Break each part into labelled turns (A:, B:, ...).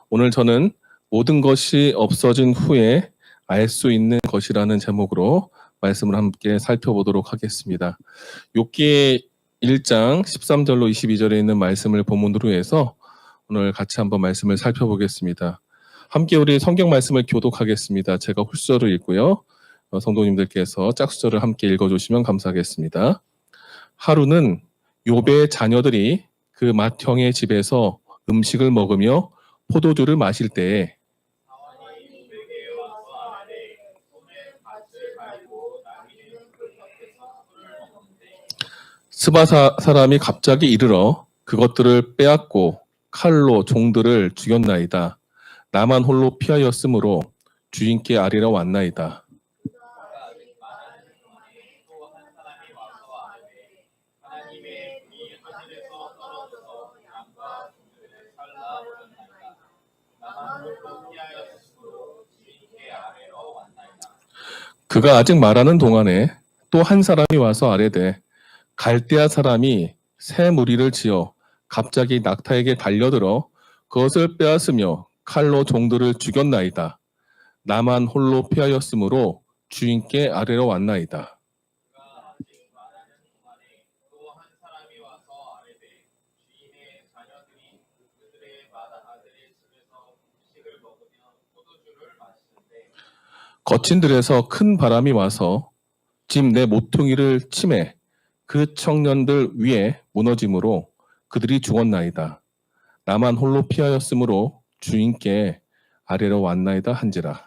A: 오늘 저는 모든 것이 없어진 후에 알 수 있는 것이라는 제목으로 말씀을 함께 살펴보도록 하겠습니다. 욥기 1장 13절로 22절에 있는 말씀을 본문으로 해서 오늘 같이 한번 말씀을 살펴보겠습니다. 함께 우리 성경 말씀을 교독하겠습니다. 제가 훌수어를 읽고요. 성도님들께서 짝수절을 함께 읽어주시면 감사하겠습니다. 하루는 욥의 자녀들이 그 맏형의 집에서 음식을 먹으며 포도주를 마실 때에 스바 사람이 갑자기 이르러 그것들을 빼앗고 칼로 종들을 죽였나이다. 나만 홀로 피하였으므로 주인께 아뢰러 왔나이다. 그가 아직 말하는 동안에 또 한 사람이 와서 아뢰되 갈대아 사람이 새 무리를 지어 갑자기 낙타에게 달려들어 그것을 빼앗으며 칼로 종들을 죽였나이다. 나만 홀로 피하였으므로 주인께 아뢰러 왔나이다. 거친 들에서 큰 바람이 와서 집 내 모퉁이를 치매 그 청년들 위에 무너짐으로 그들이 죽었나이다. 나만 홀로 피하였으므로 주인께 아뢰러 왔나이다 한지라.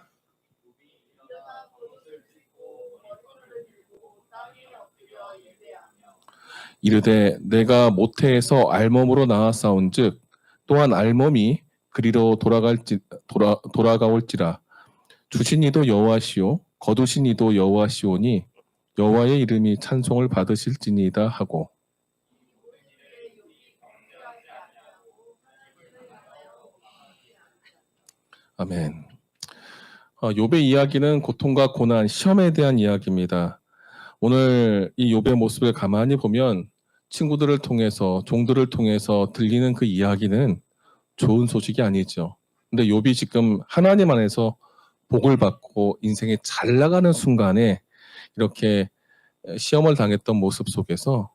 A: 이르되 내가 모태에서 알몸으로 나왔사온즉 또한 알몸이 그리로 돌아가올지라. 주신 이도 여호와시오 거두신 이도 여호와시오니 여호와의 이름이 찬송을 받으실지니이다 하고. 아멘. 욥의 이야기는 고통과 고난, 시험에 대한 이야기입니다. 오늘 이 욥의 모습을 가만히 보면 친구들을 통해서, 종들을 통해서 들리는 그 이야기는 좋은 소식이 아니죠. 근데 욥이 지금 하나님 안에서 복을 받고 인생이 잘 나가는 순간에 이렇게 시험을 당했던 모습 속에서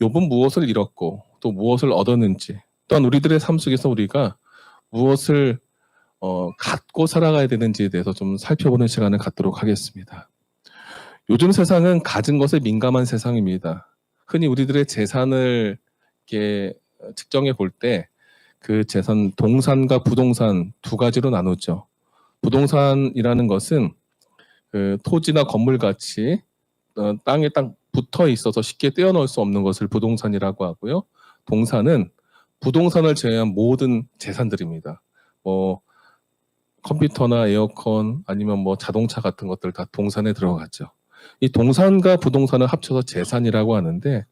A: 욥은 무엇을 잃었고 또 무엇을 얻었는지, 또한 우리들의 삶 속에서 우리가 무엇을 갖고 살아가야 되는지에 대해서 좀 살펴보는 시간을 갖도록 하겠습니다. 요즘 세상은 가진 것에 민감한 세상입니다. 흔히 우리들의 재산을 이렇게 측정해 볼 때 그 재산, 동산과 부동산 두 가지로 나누죠. 부동산이라는 것은 그 토지나 건물 같이 땅에 딱 붙어 있어서 쉽게 떼어놓을 수 없는 것을 부동산이라고 하고요. 동산은 부동산을 제외한 모든 재산들입니다. 뭐 컴퓨터나 에어컨 아니면 뭐 자동차 같은 것들 다 동산에 들어가죠. 이 동산과 부동산을 합쳐서 재산이라고 하는데,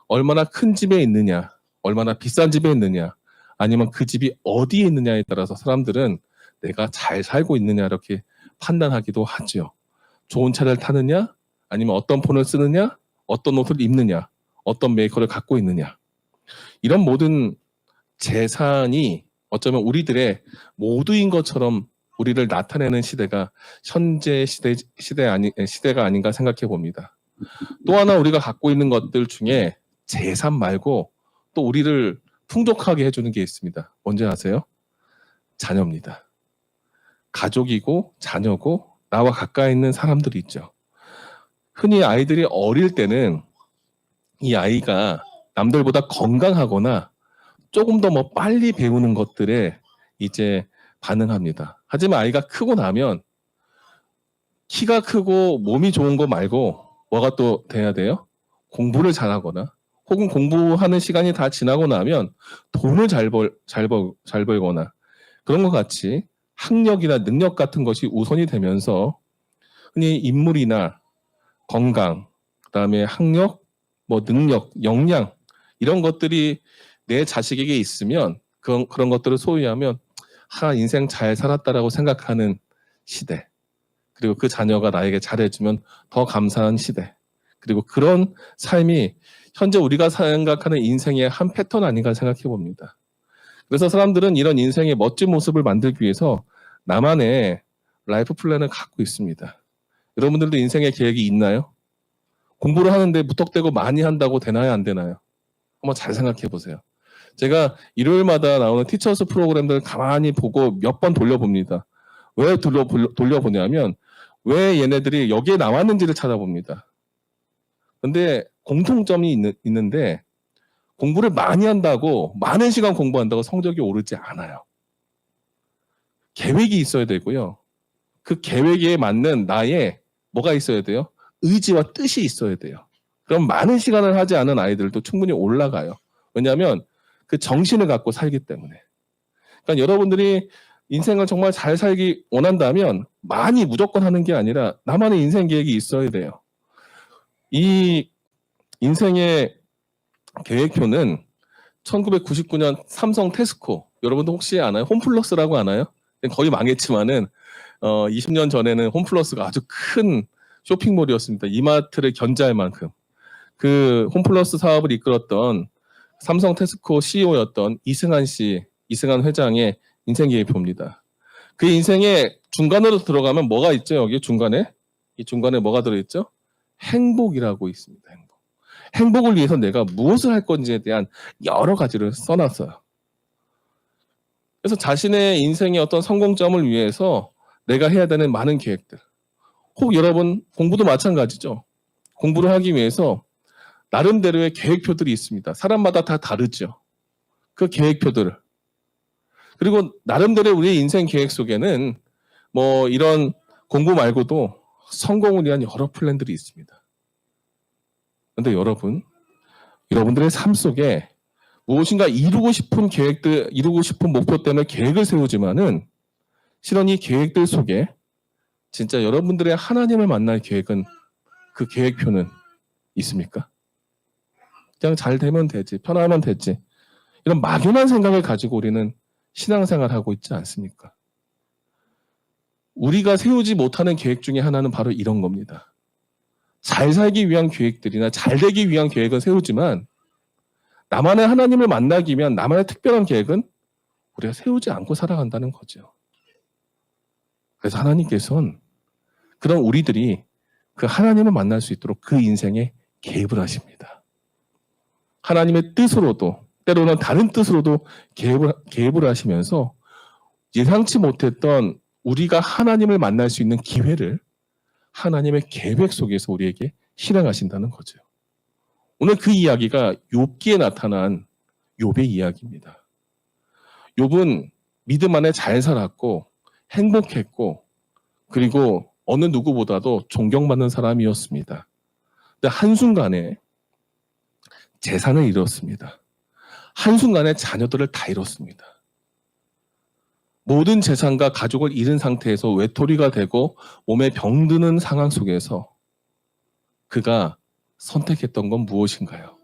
A: 얼마나 큰 집에 있느냐, 얼마나 비싼 집에 있느냐, 아니면 그 집이 어디에 있느냐에 따라서 사람들은 내가 잘 살고 있느냐 이렇게 판단하기도 하죠. 좋은 차를 타느냐, 아니면 어떤 폰을 쓰느냐, 어떤 옷을 입느냐, 어떤 메이커를 갖고 있느냐. 이런 모든 재산이 어쩌면 우리들의 모두인 것처럼 우리를 나타내는 시대가 현재 시대가 아닌가 생각해 봅니다. 또 하나 우리가 갖고 있는 것들 중에 재산 말고 또 우리를 풍족하게 해주는 게 있습니다. 뭔지 아세요? 자녀입니다. 가족이고 자녀고 나와 가까이 있는 사람들이 있죠. 흔히 아이들이 어릴 때는 이 아이가 남들보다 건강하거나 조금 더 뭐 빨리 배우는 것들에 이제 반응합니다. 하지만 아이가 크고 나면 키가 크고 몸이 좋은 거 말고 뭐가 또 돼야 돼요? 공부를 잘하거나 혹은 공부하는 시간이 다 지나고 나면 돈을 잘 벌거나 그런 것 같이 학력이나 능력 같은 것이 우선이 되면서 흔히 인물이나 건강, 그다음에 학력, 뭐 능력, 역량 이런 것들이 내 자식에게 있으면 그런 것들을 소유하면 인생 잘 살았다라고 생각하는 시대. 그리고 그 자녀가 나에게 잘해주면 더 감사한 시대. 그리고 그런 삶이 현재 우리가 생각하는 인생의 한 패턴 아닌가 생각해 봅니다. 그래서 사람들은 이런 인생의 멋진 모습을 만들기 위해서 나만의 라이프 플랜을 갖고 있습니다. 여러분들도 인생의 계획이 있나요? 공부를 하는데 무턱대고 많이 한다고 되나요? 안 되나요? 한번 잘 생각해 보세요. 제가 일요일마다 나오는 티처스 프로그램들을 가만히 보고 몇 번 돌려봅니다. 왜 돌려보냐면 왜 얘네들이 여기에 나왔는지를 찾아봅니다. 근데 공통점이 있는데 공부를 많이 한다고 많은 시간 공부한다고 성적이 오르지 않아요. 계획이 있어야 되고요. 그 계획에 맞는 나의 뭐가 있어야 돼요? 의지와 뜻이 있어야 돼요. 그럼 많은 시간을 하지 않은 아이들도 충분히 올라가요. 왜냐하면 그 정신을 갖고 살기 때문에. 그러니까 여러분들이 인생을 정말 잘 살기 원한다면 많이 무조건 하는 게 아니라 나만의 인생 계획이 있어야 돼요. 이 인생의 계획표는 1999년 삼성 테스코, 여러분도 혹시 아나요? 홈플러스라고 아나요? 거의 망했지만은 20년 전에는 홈플러스가 아주 큰 쇼핑몰이었습니다. 이마트를 견제할 만큼. 그 홈플러스 사업을 이끌었던 삼성 테스코 CEO였던 이승한 회장의 인생 계획표입니다. 그 인생의 중간으로 들어가면 뭐가 있죠? 여기 중간에? 이 중간에 뭐가 들어있죠? 행복이라고 있습니다. 행복. 행복을 위해서 내가 무엇을 할 건지에 대한 여러 가지를 써놨어요. 그래서 자신의 인생의 어떤 성공점을 위해서 내가 해야 되는 많은 계획들. 혹 여러분 공부도 마찬가지죠. 공부를 하기 위해서 나름대로의 계획표들이 있습니다. 사람마다 다 다르죠. 그 계획표들을. 그리고 나름대로 우리의 인생 계획 속에는 뭐 이런 공부 말고도 성공을 위한 여러 플랜들이 있습니다. 그런데 여러분들의 삶 속에 무엇인가 이루고 싶은 계획들, 이루고 싶은 목표 때문에 계획을 세우지만은 실은 이 계획들 속에 진짜 여러분들의 하나님을 만날 계획은 그 계획표는 있습니까? 그냥 잘 되면 되지, 편하면 되지. 이런 막연한 생각을 가지고 우리는 신앙생활을 하고 있지 않습니까? 우리가 세우지 못하는 계획 중에 하나는 바로 이런 겁니다. 잘 살기 위한 계획들이나 잘 되기 위한 계획은 세우지만 나만의 하나님을 만나기 위한 나만의 특별한 계획은 우리가 세우지 않고 살아간다는 거죠. 그래서 하나님께서는 그런 우리들이 그 하나님을 만날 수 있도록 그 인생에 개입을 하십니다. 하나님의 뜻으로도 때로는 다른 뜻으로도 개입을 하시면서 예상치 못했던 우리가 하나님을 만날 수 있는 기회를 하나님의 계획 속에서 우리에게 실행하신다는 거죠. 오늘 그 이야기가 욥기에 나타난 욥의 이야기입니다. 욥은 믿음 안에 잘 살았고 행복했고 그리고 어느 누구보다도 존경받는 사람이었습니다. 근데 한순간에 재산을 잃었습니다. 한순간에 자녀들을 다 잃었습니다. 모든 재산과 가족을 잃은 상태에서 외톨이가 되고 몸에 병드는 상황 속에서 그가 선택했던 건 무엇인가요?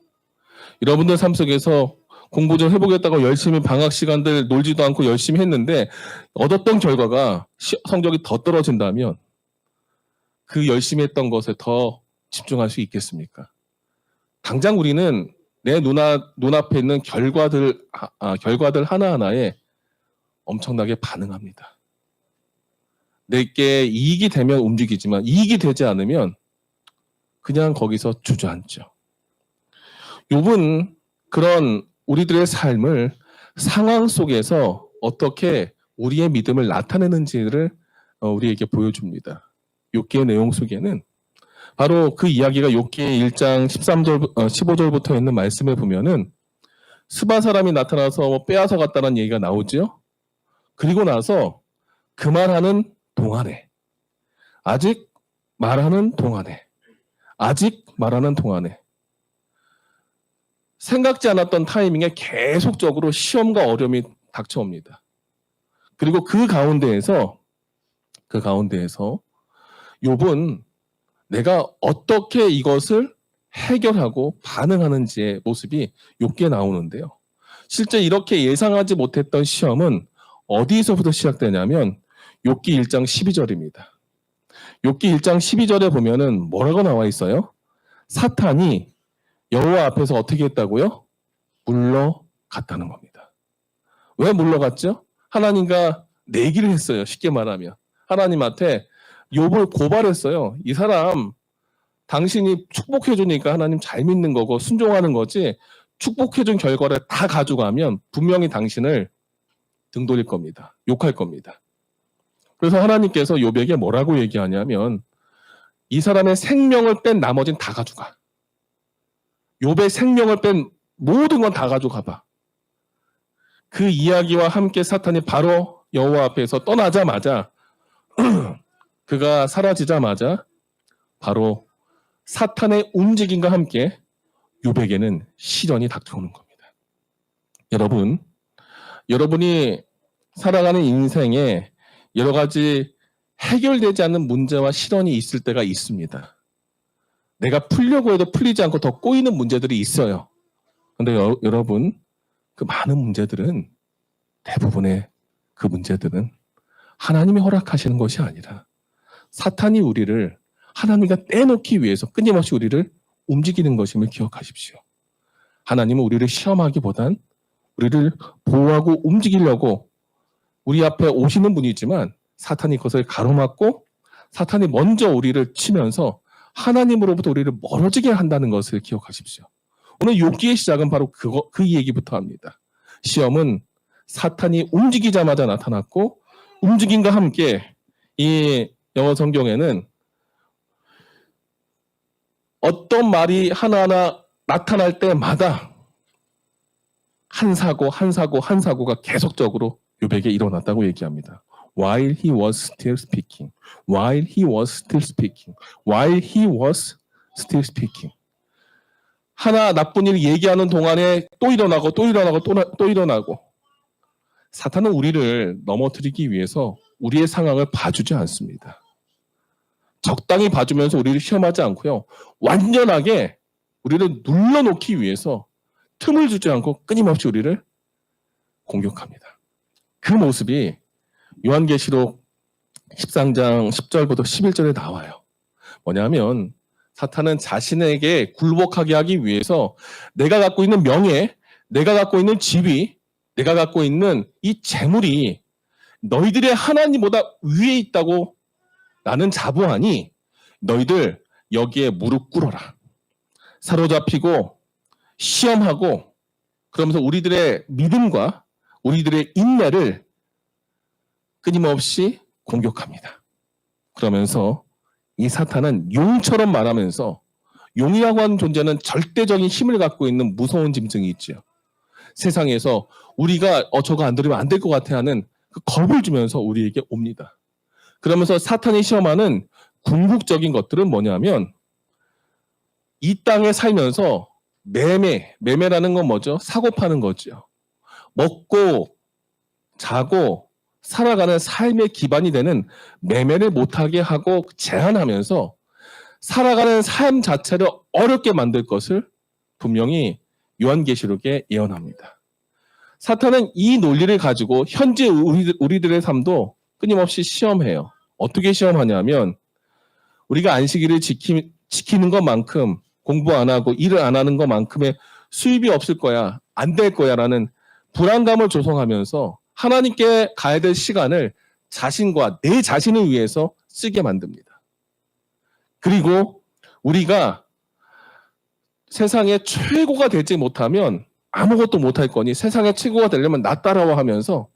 A: 여러분들 삶 속에서 공부 좀 해보겠다고 열심히 방학 시간들 놀지도 않고 열심히 했는데 얻었던 결과가 성적이 더 떨어진다면 그 열심히 했던 것에 더 집중할 수 있겠습니까? 당장 우리는 내 눈앞에 있는 결과들 하나하나에 엄청나게 반응합니다. 내게 이익이 되면 움직이지만 이익이 되지 않으면 그냥 거기서 주저앉죠. 욥은 그런 우리들의 삶을 상황 속에서 어떻게 우리의 믿음을 나타내는지를 우리에게 보여줍니다. 욥기의 내용 속에는 바로 그 이야기가 욥기 1장 15절부터 있는 말씀에 보면은 스바 사람이 나타나서 빼앗아 갔다는 얘기가 나오죠. 그리고 나서 그 말하는 동안에 아직 말하는 동안에 생각지 않았던 타이밍에 계속적으로 시험과 어려움이 닥쳐옵니다. 그리고 그 가운데에서 욥은 내가 어떻게 이것을 해결하고 반응하는지의 모습이 욥기에 나오는데요. 실제 이렇게 예상하지 못했던 시험은 어디서부터 시작되냐면 욥기 1장 12절입니다. 욥기 1장 12절에 보면은 뭐라고 나와 있어요? 사탄이 여호와 앞에서 어떻게 했다고요? 물러갔다는 겁니다. 왜 물러갔죠? 하나님과 내기를 했어요. 쉽게 말하면. 하나님한테 욥을 고발했어요. 이 사람 당신이 축복해주니까 하나님 잘 믿는 거고 순종하는 거지, 축복해준 결과를 다 가져가면 분명히 당신을 등 돌릴 겁니다. 욕할 겁니다. 그래서 하나님께서 욥에게 뭐라고 얘기하냐면 이 사람의 생명을 뺀 나머지는 다 가져가. 욥의 생명을 뺀 모든 건 다 가져가봐. 그 이야기와 함께 사탄이 바로 여호와 앞에서 떠나자마자 그가 사라지자마자 바로 사탄의 움직임과 함께 욥에게는 시련이 닥쳐오는 겁니다. 여러분이 살아가는 인생에 여러 가지 해결되지 않는 문제와 시련이 있을 때가 있습니다. 내가 풀려고 해도 풀리지 않고 더 꼬이는 문제들이 있어요. 그런데 여러분, 그 많은 문제들은, 대부분의 그 문제들은 하나님이 허락하시는 것이 아니라 사탄이 우리를 하나님과 떼놓기 위해서 끊임없이 우리를 움직이는 것임을 기억하십시오. 하나님은 우리를 시험하기보단 우리를 보호하고 움직이려고 우리 앞에 오시는 분이지만 사탄이 그것을 가로막고 사탄이 먼저 우리를 치면서 하나님으로부터 우리를 멀어지게 한다는 것을 기억하십시오. 오늘 욥기의 시작은 바로 그 얘기부터 합니다. 시험은 사탄이 움직이자마자 나타났고 움직임과 함께 이 영어 성경에는 어떤 말이 하나하나 나타날 때마다 한 사고가 계속적으로 욥에게 일어났다고 얘기합니다. While he was still speaking. While he was still speaking. While he was still speaking. 하나 나쁜 일 얘기하는 동안에 또 일어나고 또 일어나고. 사탄은 우리를 넘어뜨리기 위해서 우리의 상황을 봐주지 않습니다. 적당히 봐주면서 우리를 시험하지 않고요. 완전하게 우리를 눌러놓기 위해서 틈을 주지 않고 끊임없이 우리를 공격합니다. 그 모습이 요한계시록 13장 10절부터 11절에 나와요. 뭐냐면 사탄은 자신에게 굴복하게 하기 위해서 내가 갖고 있는 명예, 내가 갖고 있는 지위, 내가 갖고 있는 이 재물이 너희들의 하나님보다 위에 있다고 나는 자부하니 너희들 여기에 무릎 꿇어라. 사로잡히고 시험하고 그러면서 우리들의 믿음과 우리들의 인내를 끊임없이 공격합니다. 그러면서 이 사탄은 용처럼 말하면서 용이라고 하는 존재는 절대적인 힘을 갖고 있는 무서운 짐승이 있죠. 세상에서 우리가 저거 안 들으면 안 될 것 같아 하는 그 겁을 주면서 우리에게 옵니다. 그러면서 사탄이 시험하는 궁극적인 것들은 뭐냐면 이 땅에 살면서 매매라는 건 뭐죠? 사고 파는 거죠. 먹고 자고 살아가는 삶의 기반이 되는 매매를 못하게 하고 제한하면서 살아가는 삶 자체를 어렵게 만들 것을 분명히 요한계시록에 예언합니다. 사탄은 이 논리를 가지고 현재 우리들의 삶도 끊임없이 시험해요. 어떻게 시험하냐면 우리가 안식일을 지키는 것만큼 공부 안 하고 일을 안 하는 것만큼의 수입이 없을 거야, 안 될 거야라는 불안감을 조성하면서 하나님께 가야 될 시간을 자신과 내 자신을 위해서 쓰게 만듭니다. 그리고 우리가 세상의 최고가 되지 못하면 아무것도 못할 거니 세상의 최고가 되려면 나 따라와 하면서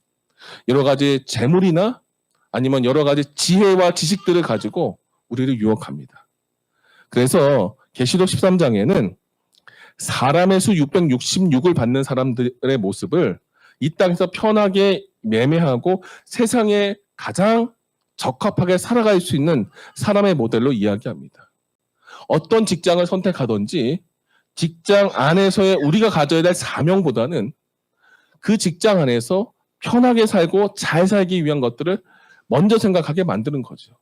A: 여러 가지 재물이나 아니면 여러 가지 지혜와 지식들을 가지고 우리를 유혹합니다. 그래서 계시록 13장에는 사람의 수 666을 받는 사람들의 모습을 이 땅에서 편하게 매매하고 세상에 가장 적합하게 살아갈 수 있는 사람의 모델로 이야기합니다. 어떤 직장을 선택하든지 직장 안에서의 우리가 가져야 될 사명보다는 그 직장 안에서 편하게 살고 잘 살기 위한 것들을 먼저 생각하게 만드는 거죠.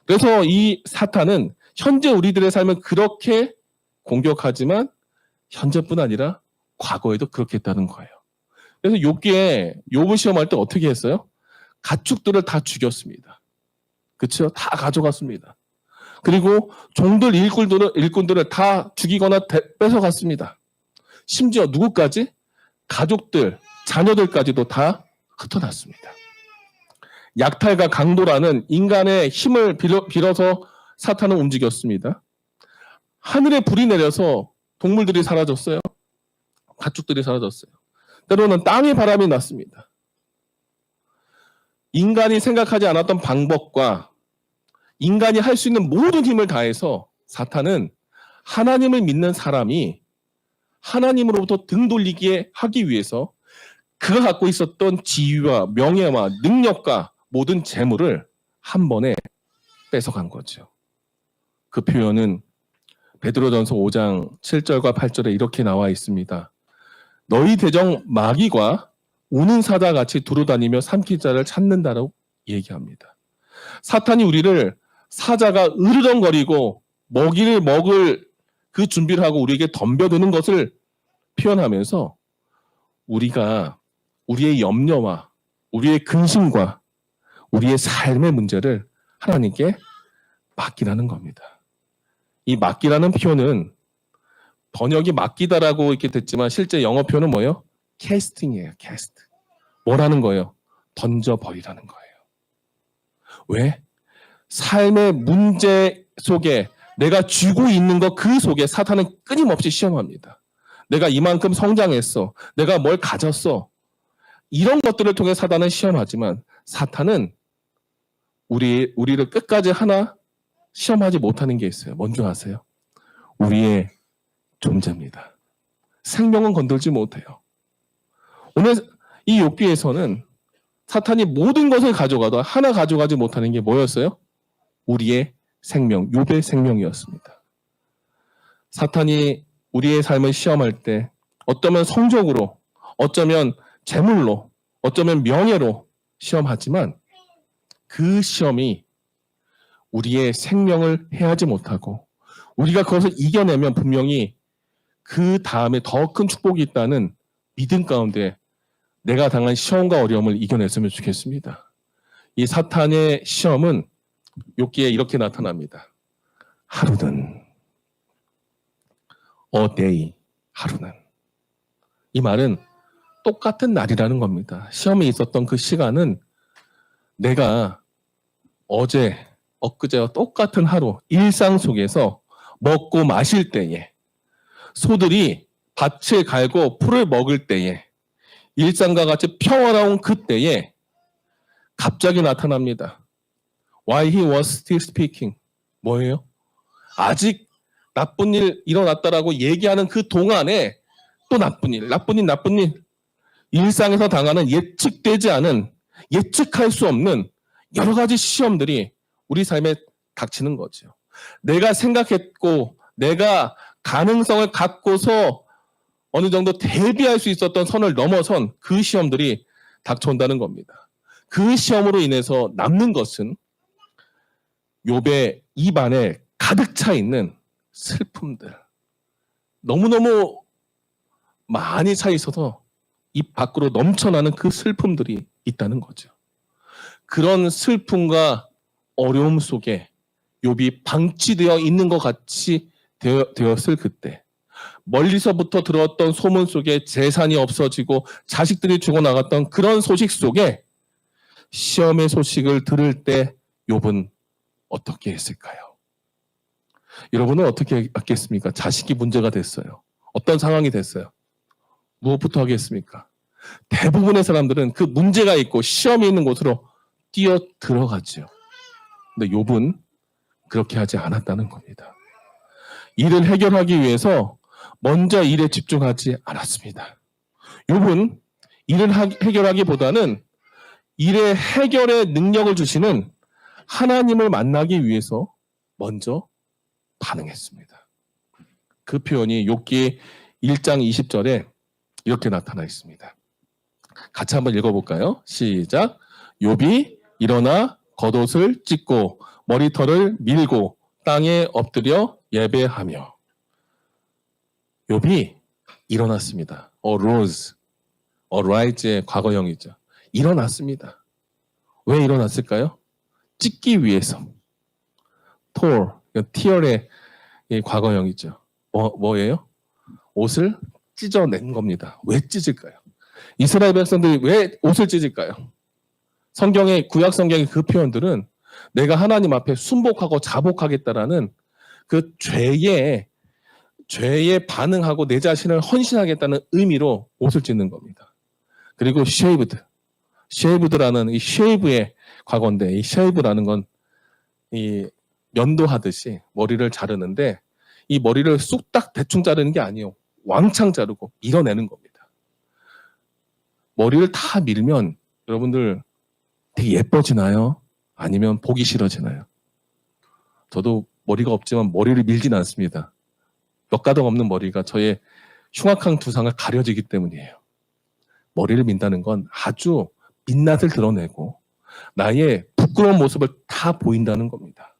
A: 그래서 이 사탄은 현재 우리들의 삶을 그렇게 공격하지만 현재뿐 아니라 과거에도 그렇게 했다는 거예요. 그래서 욥을 시험할 때 어떻게 했어요? 가축들을 다 죽였습니다. 그렇죠? 다 가져갔습니다. 그리고 종들 일꾼들을 다 죽이거나 뺏어갔습니다. 심지어 누구까지? 가족들, 자녀들까지도 다 흩어놨습니다. 약탈과 강도라는 인간의 힘을 빌어서 사탄은 움직였습니다. 하늘에 불이 내려서 동물들이 사라졌어요. 가축들이 사라졌어요. 때로는 땅에 바람이 났습니다. 인간이 생각하지 않았던 방법과 인간이 할 수 있는 모든 힘을 다해서 사탄은 하나님을 믿는 사람이 하나님으로부터 등 돌리게 하기 위해서 그가 갖고 있었던 지위와 명예와 능력과 모든 재물을 한 번에 뺏어간 거죠. 그 표현은 베드로전서 5장 7절과 8절에 이렇게 나와 있습니다. 너희 대적 마귀가 우는 사자같이 두루다니며 삼킬 자를 찾는다라고 얘기합니다. 사탄이 우리를 사자가 으르렁거리고 먹이를 먹을 그 준비를 하고 우리에게 덤벼드는 것을 표현하면서 우리가 우리의 염려와 우리의 근심과 우리의 삶의 문제를 하나님께 맡기라는 겁니다. 이 맡기라는 표현은 번역이 맡기다라고 이렇게 됐지만 실제 영어 표현은 뭐예요? 캐스팅이에요. 캐스트. 뭐라는 거예요? 던져버리라는 거예요. 왜? 삶의 문제 속에 내가 쥐고 있는 것 그 속에 사탄은 끊임없이 시험합니다. 내가 이만큼 성장했어. 내가 뭘 가졌어. 이런 것들을 통해 사탄은 시험하지만 사탄은 우리를 끝까지 하나 시험하지 못하는 게 있어요. 뭔지 아세요? 우리의 존재입니다. 생명은 건들지 못해요. 오늘 이 욥기에서는 사탄이 모든 것을 가져가도 하나 가져가지 못하는 게 뭐였어요? 우리의 생명, 욥의 생명이었습니다. 사탄이 우리의 삶을 시험할 때 어쩌면 성적으로, 어쩌면 재물로, 어쩌면 명예로 시험하지만 그 시험이 우리의 생명을 해하지 못하고 우리가 그것을 이겨내면 분명히 그 다음에 더 큰 축복이 있다는 믿음 가운데 내가 당한 시험과 어려움을 이겨냈으면 좋겠습니다. 이 사탄의 시험은 욥기에 이렇게 나타납니다. 하루는 a day, 하루는. 이 말은 똑같은 날이라는 겁니다. 시험이 있었던 그 시간은 내가 어제, 엊그제와 똑같은 하루, 일상 속에서 먹고 마실 때에 소들이 밭을 갈고 풀을 먹을 때에 일상과 같이 평화로운 그때에 갑자기 나타납니다. While he was still speaking. 뭐예요? 아직 나쁜 일 일어났다라고 얘기하는 그 동안에 또 나쁜 일. 일상에서 당하는 예측되지 않은, 예측할 수 없는 여러 가지 시험들이 우리 삶에 닥치는 거죠. 내가 생각했고 내가 가능성을 갖고서 어느 정도 대비할 수 있었던 선을 넘어선 그 시험들이 닥쳐온다는 겁니다. 그 시험으로 인해서 남는 것은 욥의 입안에 가득 차 있는 슬픔들. 너무너무 많이 차 있어서 입 밖으로 넘쳐나는 그 슬픔들이 있다는 거죠. 그런 슬픔과 어려움 속에 욥이 방치되어 있는 것 같이 되었을 그때 멀리서부터 들었던 소문 속에 재산이 없어지고 자식들이 죽어나갔던 그런 소식 속에 시험의 소식을 들을 때 욥은 어떻게 했을까요? 여러분은 어떻게 했겠습니까? 자식이 문제가 됐어요. 어떤 상황이 됐어요? 무엇부터 하겠습니까? 대부분의 사람들은 그 문제가 있고 시험이 있는 곳으로 뛰어 들어가죠. 근데 욥은 그렇게 하지 않았다는 겁니다. 일을 해결하기 위해서 먼저 일에 집중하지 않았습니다. 욥은 일을 해결하기보다는 일의 해결의 능력을 주시는 하나님을 만나기 위해서 먼저 반응했습니다. 그 표현이 욥기 1장 20절에 이렇게 나타나 있습니다. 같이 한번 읽어볼까요? 시작. 욥이 일어나 겉옷을 찢고 머리털을 밀고 땅에 엎드려 예배하며. 욥이 일어났습니다. arose, arise의 과거형이죠. 일어났습니다. 왜 일어났을까요? 찢기 위해서. tore, tear의 과거형이죠. 뭐예요? 옷을 찢어낸 겁니다. 왜 찢을까요? 이스라엘 백성들이 왜 옷을 찢을까요? 성경의 구약 성경의 그 표현들은 내가 하나님 앞에 순복하고 자복하겠다라는 그 죄에 반응하고 내 자신을 헌신하겠다는 의미로 옷을 찢는 겁니다. 그리고 쉐이브드라는 이 쉐이브의 과거인데, 이 쉐이브라는 건 이 면도하듯이 머리를 자르는데, 이 머리를 쑥딱 대충 자르는 게 아니에요. 왕창 자르고 밀어내는 겁니다. 머리를 다 밀면 여러분들 되게 예뻐지나요? 아니면 보기 싫어지나요? 저도 머리가 없지만 머리를 밀진 않습니다. 몇 가닥 없는 머리가 저의 흉악한 두상을 가려지기 때문이에요. 머리를 민다는 건 아주 민낯을 드러내고 나의 부끄러운 모습을 다 보인다는 겁니다.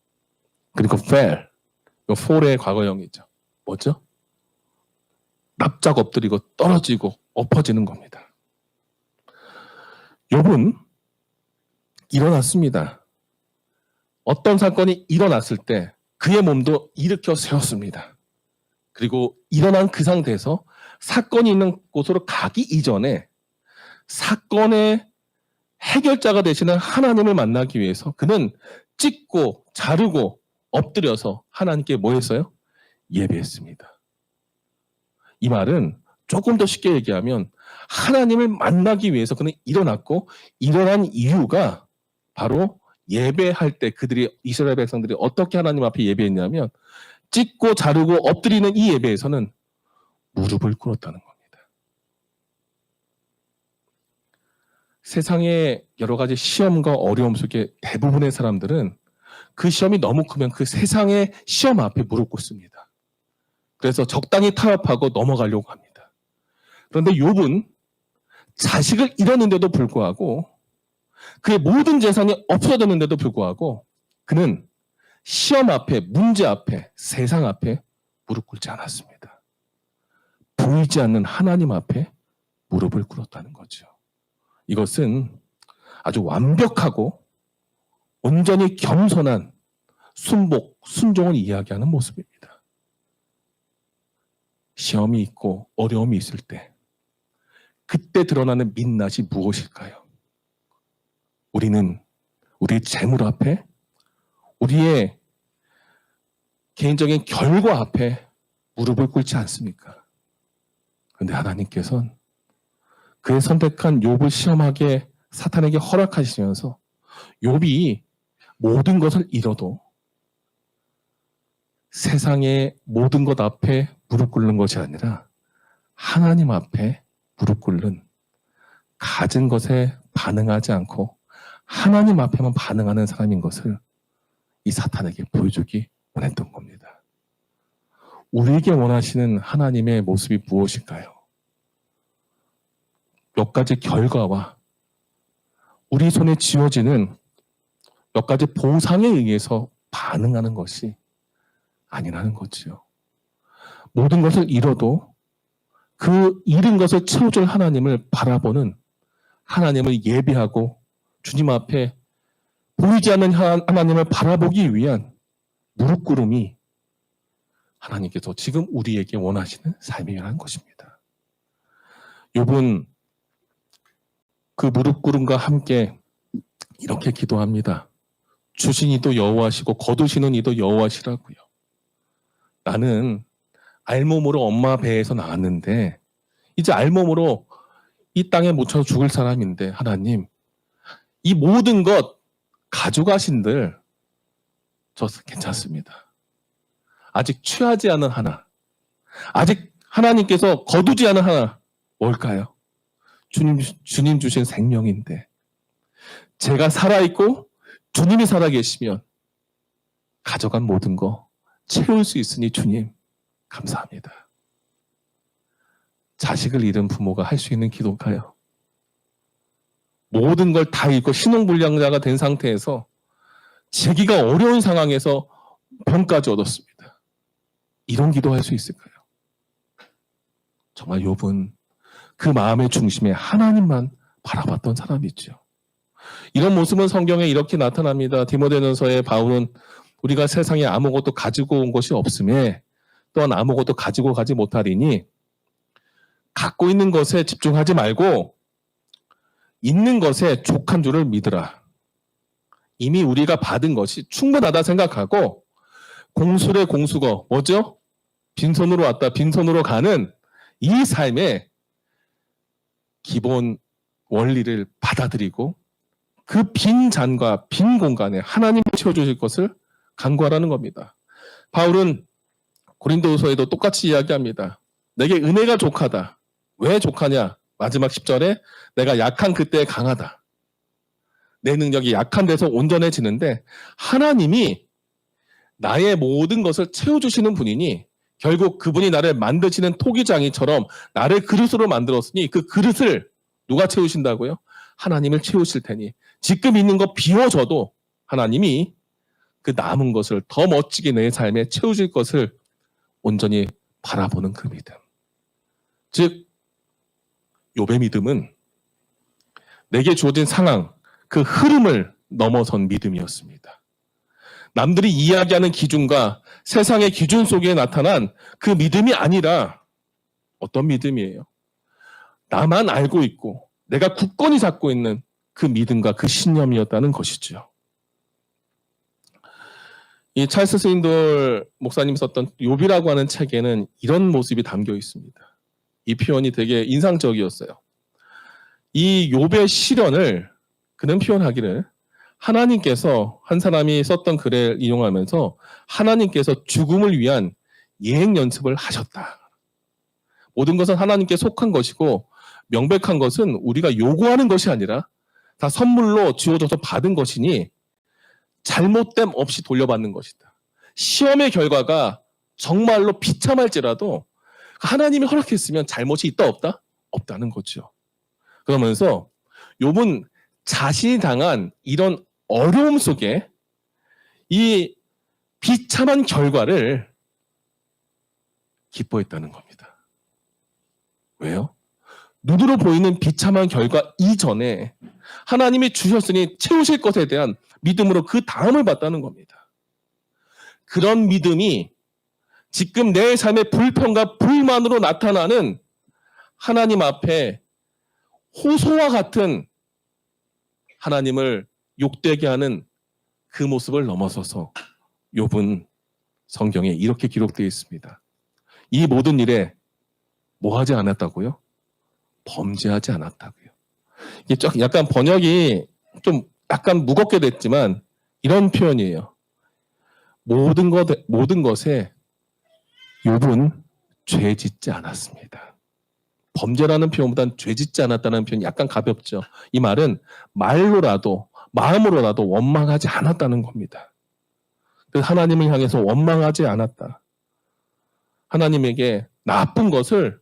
A: 그리고 fail, fall의 과거형이죠. 뭐죠? 납작 엎드리고 떨어지고 엎어지는 겁니다. 욥은 일어났습니다. 어떤 사건이 일어났을 때 그의 몸도 일으켜 세웠습니다. 그리고 일어난 그 상태에서 사건이 있는 곳으로 가기 이전에 사건의 해결자가 되시는 하나님을 만나기 위해서 그는 찢고 자르고 엎드려서 하나님께 뭐 했어요? 예배했습니다. 이 말은 조금 더 쉽게 얘기하면 하나님을 만나기 위해서 그는 일어났고, 일어난 이유가 바로 예배할 때 이스라엘 백성들이 어떻게 하나님 앞에 예배했냐면 찢고 자르고 엎드리는 이 예배에서는 무릎을 꿇었다는 겁니다. 세상의 여러 가지 시험과 어려움 속에 대부분의 사람들은 그 시험이 너무 크면 그 세상의 시험 앞에 무릎 꿇습니다. 그래서 적당히 타협하고 넘어가려고 합니다. 그런데 욥은 자식을 잃었는데도 불구하고 그의 모든 재산이 없어졌는데도 불구하고 그는 시험 앞에, 문제 앞에, 세상 앞에 무릎 꿇지 않았습니다. 보이지 않는 하나님 앞에 무릎을 꿇었다는 거죠. 이것은 아주 완벽하고 온전히 겸손한 순복, 순종을 이야기하는 모습입니다. 시험이 있고 어려움이 있을 때 그때 드러나는 민낯이 무엇일까요? 우리는 우리의 재물 앞에, 우리의 개인적인 결과 앞에 무릎을 꿇지 않습니까? 그런데 하나님께서는 그의 선택한 욥을 시험하게 사탄에게 허락하시면서 욥이 모든 것을 잃어도 세상의 모든 것 앞에 무릎 꿇는 것이 아니라 하나님 앞에 무릎 꿇는, 가진 것에 반응하지 않고 하나님 앞에만 반응하는 사람인 것을 이 사탄에게 보여주기 원했던 겁니다. 우리에게 원하시는 하나님의 모습이 무엇일까요? 몇 가지 결과와 우리 손에 쥐어지는 몇 가지 보상에 의해서 반응하는 것이 아니라는 거지요. 모든 것을 잃어도 그 잃은 것을 채워줄 하나님을 바라보는, 하나님을 예배하고 주님 앞에 보이지 않는 하나님을 바라보기 위한 무릎 꿇음이 하나님께서 지금 우리에게 원하시는 삶이라는 것입니다. 욥은 그 무릎 꿇음과 함께 이렇게 기도합니다. 주신 이도 여호와시고 거두시는 이도 여호와시라고요. 나는 알몸으로 엄마 배에서 나왔는데 이제 알몸으로 이 땅에 묻혀 죽을 사람인데 하나님, 이 모든 것 가져가신들 저 괜찮습니다. 아직 취하지 않은 하나, 아직 하나님께서 거두지 않은 하나 뭘까요? 주님 주신 생명인데 제가 살아있고 주님이 살아계시면 가져간 모든 거 채울 수 있으니 주님 감사합니다. 자식을 잃은 부모가 할 수 있는 기도가요. 모든 걸 다 잃고 신혼불량자가 된 상태에서 재기가 어려운 상황에서 병까지 얻었습니다. 이런 기도할 수 있을까요? 정말 욥은 그 마음의 중심에 하나님만 바라봤던 사람이죠. 이런 모습은 성경에 이렇게 나타납니다. 디모데전서에 바울은 우리가 세상에 아무것도 가지고 온 것이 없음에 또한 아무것도 가지고 가지 못하리니 갖고 있는 것에 집중하지 말고 있는 것에 족한 줄을 믿으라. 이미 우리가 받은 것이 충분하다 생각하고 공술의 공수거, 뭐죠? 빈손으로 왔다 빈손으로 가는 이 삶의 기본 원리를 받아들이고 그 빈 잔과 빈 공간에 하나님이 채워주실 것을 간구하라는 겁니다. 바울은 고린도후서에도 똑같이 이야기합니다. 내게 은혜가 족하다. 왜 족하냐? 마지막 10절에 내가 약한 그때에 강하다. 내 능력이 약한 데서 온전해지는데 하나님이 나의 모든 것을 채워주시는 분이니 결국 그분이 나를 만드시는 토기장이처럼 나를 그릇으로 만들었으니 그 그릇을 누가 채우신다고요? 하나님을 채우실 테니 지금 있는 거 비워져도 하나님이 그 남은 것을 더 멋지게 내 삶에 채우실 것을 온전히 바라보는 그 믿음. 즉 욥의 믿음은 내게 주어진 상황, 그 흐름을 넘어선 믿음이었습니다. 남들이 이야기하는 기준과 세상의 기준 속에 나타난 그 믿음이 아니라 어떤 믿음이에요? 나만 알고 있고 내가 굳건히 잡고 있는 그 믿음과 그 신념이었다는 것이죠. 이 찰스 스윈돌 목사님이 썼던 욥이라고 하는 책에는 이런 모습이 담겨 있습니다. 이 표현이 되게 인상적이었어요. 이 욥의 시련을 그는 표현하기를 하나님께서 한 사람이 썼던 글을 인용하면서 하나님께서 죽음을 위한 예행 연습을 하셨다. 모든 것은 하나님께 속한 것이고 명백한 것은 우리가 요구하는 것이 아니라 다 선물로 주어져서 받은 것이니 잘못됨 없이 돌려받는 것이다. 시험의 결과가 정말로 비참할지라도 하나님이 허락했으면 잘못이 있다 없다? 없다는 거죠. 그러면서 욥은 자신이 당한 이런 어려움 속에 이 비참한 결과를 기뻐했다는 겁니다. 왜요? 눈으로 보이는 비참한 결과 이전에 하나님이 주셨으니 채우실 것에 대한 믿음으로 그 다음을 봤다는 겁니다. 그런 믿음이 지금 내 삶의 불평과 불만으로 나타나는 하나님 앞에 호소와 같은 하나님을 욕되게 하는 그 모습을 넘어서서 욥은 성경에 이렇게 기록되어 있습니다. 이 모든 일에 뭐 하지 않았다고요? 범죄하지 않았다고요. 이게 약간 번역이 좀 약간 무겁게 됐지만 이런 표현이에요. 모든 것에 욥은 죄 짓지 않았습니다. 범죄라는 표현보다는 죄 짓지 않았다는 표현이 약간 가볍죠. 이 말은 말로라도 마음으로라도 원망하지 않았다는 겁니다. 그래서 하나님을 향해서 원망하지 않았다. 하나님에게 나쁜 것을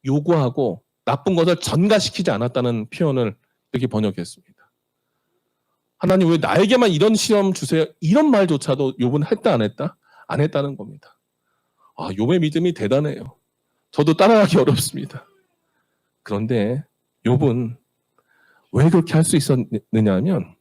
A: 요구하고 나쁜 것을 전가시키지 않았다는 표현을 이렇게 번역했습니다. 하나님 왜 나에게만 이런 시험 주세요? 이런 말조차도 욥은 했다 안 했다? 안 했다는 겁니다. 아, 욥의 믿음이 대단해요. 저도 따라가기 어렵습니다. 그런데 욥은 왜 그렇게 할 수 있었느냐 하면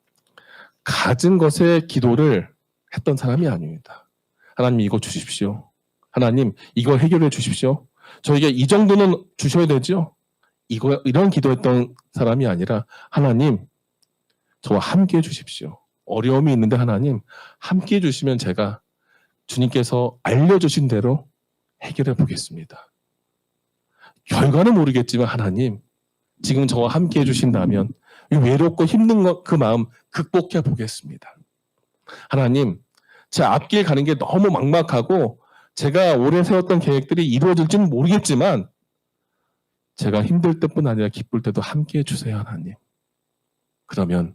A: 가진 것에 기도를 했던 사람이 아닙니다. 하나님 이거 주십시오. 하나님 이거 해결해 주십시오. 저에게 이 정도는 주셔야 되죠? 이런 기도했던 사람이 아니라 하나님 저와 함께 해 주십시오. 어려움이 있는데 하나님 함께 해 주시면 제가 주님께서 알려주신 대로 해결해 보겠습니다. 결과는 모르겠지만 하나님 지금 저와 함께 해주신다면 외롭고 힘든 그 마음 극복해 보겠습니다. 하나님 제 앞길 가는 게 너무 막막하고 제가 오래 세웠던 계획들이 이루어질지는 모르겠지만 제가 힘들 때뿐 아니라 기쁠 때도 함께 해주세요 하나님. 그러면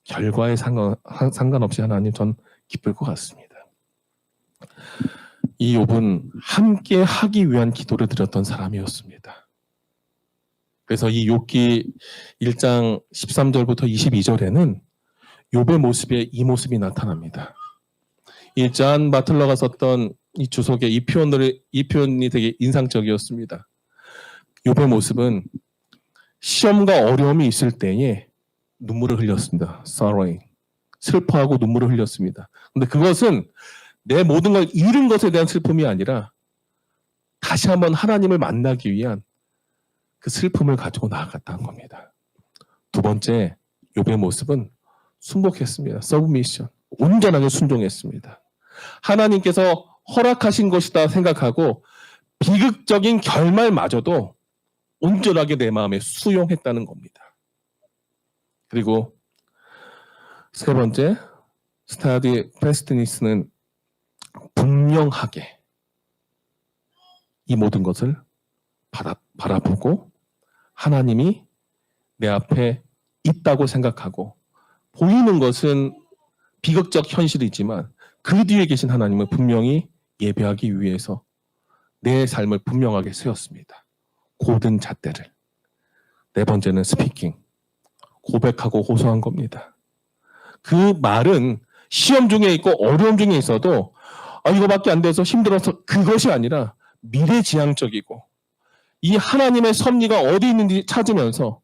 A: 결과에 상관없이 하나님 전 기쁠 것 같습니다. 이 욥은 함께 하기 위한 기도를 드렸던 사람이었습니다. 그래서 이 욥기 1장 13절부터 22절에는 욥의 모습에 이 모습이 나타납니다. 이 잔 바틀러가 썼던 이 주석에 이 표현이 되게 인상적이었습니다. 욥의 모습은 시험과 어려움이 있을 때에 눈물을 흘렸습니다. sorrowing. 슬퍼하고 눈물을 흘렸습니다. 근데 그것은 내 모든 걸 잃은 것에 대한 슬픔이 아니라 다시 한번 하나님을 만나기 위한 그 슬픔을 가지고 나아갔다는 겁니다. 두 번째, 욥의 모습은 순복했습니다. 서브미션. 온전하게 순종했습니다. 하나님께서 허락하신 것이다 생각하고 비극적인 결말마저도 온전하게 내 마음에 수용했다는 겁니다. 그리고 세 번째, 스타디 페스티니스는 분명하게 이 모든 것을 바라보고 하나님이 내 앞에 있다고 생각하고 보이는 것은 비극적 현실이지만 그 뒤에 계신 하나님을 분명히 예배하기 위해서 내 삶을 분명하게 세웠습니다. 고든 잣대를. 네 번째는 스피킹. 고백하고 호소한 겁니다. 그 말은 시험 중에 있고 어려움 중에 있어도 이거밖에 안 돼서 힘들어서 그것이 아니라 미래지향적이고 이 하나님의 섭리가 어디 있는지 찾으면서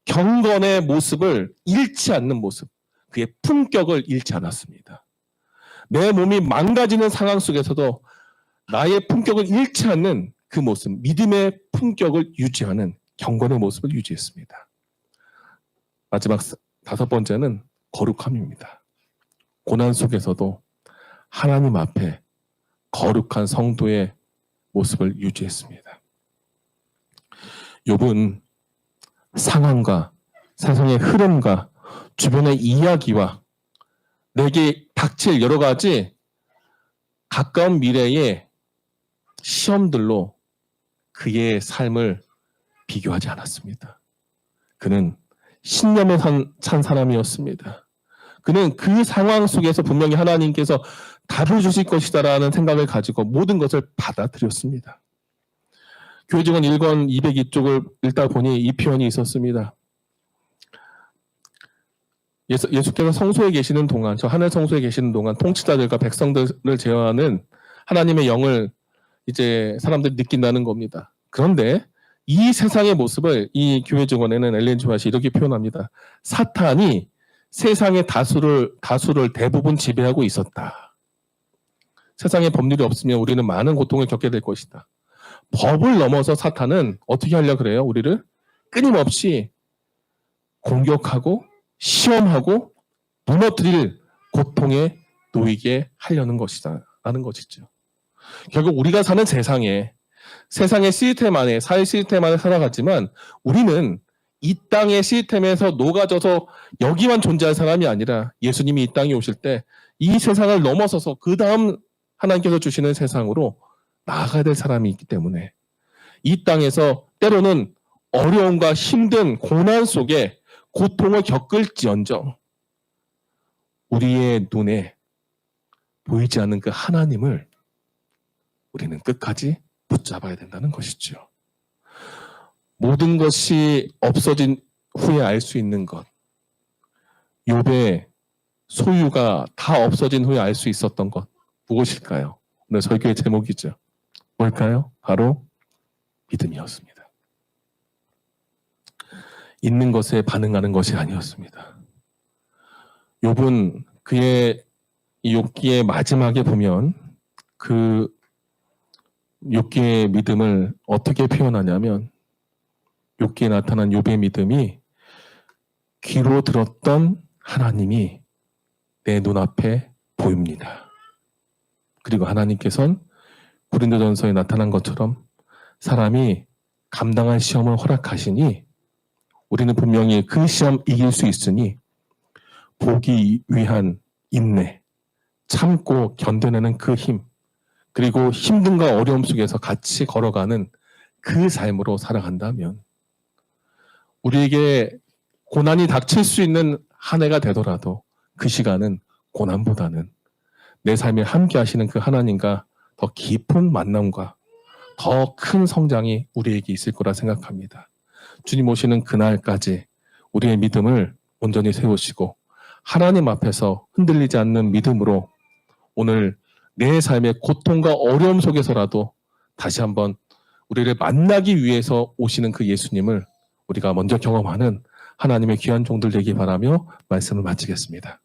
A: 경건의 모습을 잃지 않는 모습, 그의 품격을 잃지 않았습니다. 내 몸이 망가지는 상황 속에서도 나의 품격을 잃지 않는 그 모습, 믿음의 품격을 유지하는 경건의 모습을 유지했습니다. 마지막 다섯 번째는 거룩함입니다. 고난 속에서도 하나님 앞에 거룩한 성도의 모습을 유지했습니다. 욥은 상황과 세상의 흐름과 주변의 이야기와 내게 닥칠 여러 가지 가까운 미래의 시험들로 그의 삶을 비교하지 않았습니다. 그는 신념에 찬 사람이었습니다. 그는 그 상황 속에서 분명히 하나님께서 답을 주실 것이다라는 생각을 가지고 모든 것을 받아들였습니다. 교회 증언 1권 202쪽을 읽다 보니 이 표현이 있었습니다. 예수께서 성소에 계시는 동안, 저 하늘 성소에 계시는 동안 통치자들과 백성들을 제어하는 하나님의 영을 이제 사람들이 느낀다는 겁니다. 그런데 이 세상의 모습을 이 교회 증언에는 엘렌 지 화이트가 이렇게 표현합니다. 사탄이 세상의 다수를 대부분 지배하고 있었다. 세상에 법률이 없으면 우리는 많은 고통을 겪게 될 것이다. 법을 넘어서 사탄은 어떻게 하려고 그래요? 우리를 끊임없이 공격하고 시험하고 무너뜨릴 고통에 놓이게 하려는 것이다 라는 것이죠. 결국 우리가 사는 세상의 시스템 안에, 사회 시스템 안에 살아갔지만 우리는 이 땅의 시스템에서 녹아져서 여기만 존재할 사람이 아니라 예수님이 이 땅에 오실 때 이 세상을 넘어서서 그 다음 하나님께서 주시는 세상으로 나아가야 될 사람이 있기 때문에 이 땅에서 때로는 어려움과 힘든 고난 속에 고통을 겪을지언정 우리의 눈에 보이지 않는 그 하나님을 우리는 끝까지 붙잡아야 된다는 것이죠. 모든 것이 없어진 후에 알 수 있는 것, 욥의 소유가 다 없어진 후에 알 수 있었던 것 무엇일까요? 오늘 설교의 제목이죠. 뭘까요? 바로 믿음이었습니다. 있는 것에 반응하는 것이 아니었습니다. 욥은 그의 욥기의 마지막에 보면 그 욥기의 믿음을 어떻게 표현하냐면 욥기에 나타난 욥의 믿음이 귀로 들었던 하나님이 내 눈앞에 보입니다. 그리고 하나님께서는 고린도전서에 나타난 것처럼 사람이 감당할 시험을 허락하시니 우리는 분명히 그 시험 이길 수 있으니 보기 위한 인내, 참고 견뎌내는 그 힘, 그리고 힘듦과 어려움 속에서 같이 걸어가는 그 삶으로 살아간다면 우리에게 고난이 닥칠 수 있는 한 해가 되더라도 그 시간은 고난보다는 내 삶에 함께 하시는 그 하나님과 더 깊은 만남과 더 큰 성장이 우리에게 있을 거라 생각합니다. 주님 오시는 그날까지 우리의 믿음을 온전히 세우시고 하나님 앞에서 흔들리지 않는 믿음으로 오늘 내 삶의 고통과 어려움 속에서라도 다시 한번 우리를 만나기 위해서 오시는 그 예수님을 우리가 먼저 경험하는 하나님의 귀한 종들 되기 바라며 말씀을 마치겠습니다.